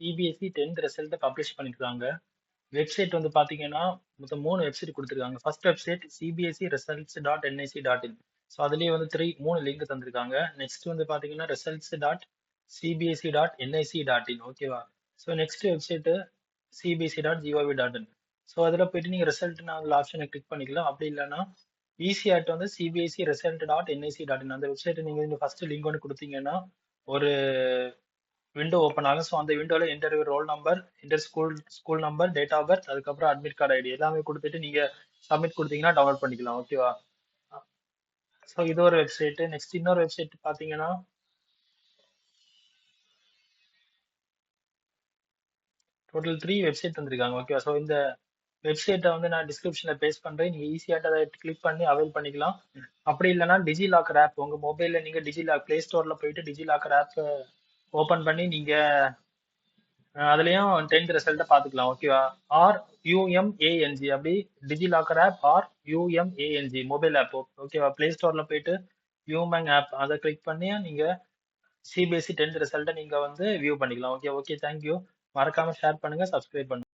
CBSE 10th result publish பண்ணிருக்காங்க. Website வந்து பாத்தீங்கன்னா மொத்தம் 3 வெப்சைட் கொடுத்துருக்காங்க. First website CBSE results dot NIC dot in. So அதுலேயே வந்து 3 லிங்க் தந்திருக்காங்க. நெக்ஸ்ட் வந்து பாத்தீங்கன்னா results dot CBSE dot NIC dot in. ஓகேவா? So next website CBSE dot GOV dot in. So அதில் போயிட்டு நீங்கள் ரிசல்ட்னு அதில் ஆப்ஷனை கிளிக் பண்ணிக்கலாம். அப்படி இல்லைன்னா ஈஸியாட் வந்து CBSE result dot NIC dot இன். அந்த வெப்சைட்டை நீங்கள் ஃபர்ஸ்ட் லிங்க் ஒன்று கொடுத்தீங்கன்னா ஒரு விண்டோ ஓப்பன் ஆகும். ஸோ அந்த விண்டோவில் enter roll number, enter school number, date of birth, அதுக்கப்புறம் அட்மிட் கார்டு ஐடி எல்லாமே கொடுத்துட்டு நீங்கள் சப்மிட் கொடுத்தீங்கன்னா டவுன்லோட் பண்ணிக்கலாம். ஓகேவா? ஸோ இது ஒரு வெப்சைட். நெக்ஸ்ட் இன்னொரு வெப்சைட் பார்த்தீங்கன்னா டோட்டல் 3 வெப்சைட் தந்திருக்காங்க. ஓகேவா? ஸோ இந்த வெப்சைட்டை வந்து நான் டிஸ்கிரிப்ஷனில் பேஸ்ட் பண்ணுறேன். நீங்கள் ஈஸியாட்ட அதை கிளிக் பண்ணி அவைல் பண்ணிக்கலாம். அப்படி இல்லைன்னா டிஜிலாக்கர் ஆப் உங்கள் மொபைலில் நீங்கள் ப்ளே ஸ்டோரில் போயிட்டு டிஜிலாக்கர் ஆப் ஓப்பன் பண்ணி நீங்கள் அதுலயும் 10th ரிசல்ட்டை பார்த்துக்கலாம். ஓகேவா? ஆர் யூஎம்ஏஎன்ஜி அப்படி DigiLocker app or UMANG mobile app. ஓகேவா? ப்ளே ஸ்டோர்ல போயிட்டு யூமேங் ஆப் அதை கிளிக் பண்ணி நீங்க சிபிஎஸ்இ 10th ரிசல்ட்டை நீங்க வந்து வியூ பண்ணிக்கலாம். Okay, thank you. மறக்காம ஷேர் பண்ணுங்க, சப்ஸ்கிரைப் பண்ணுங்க.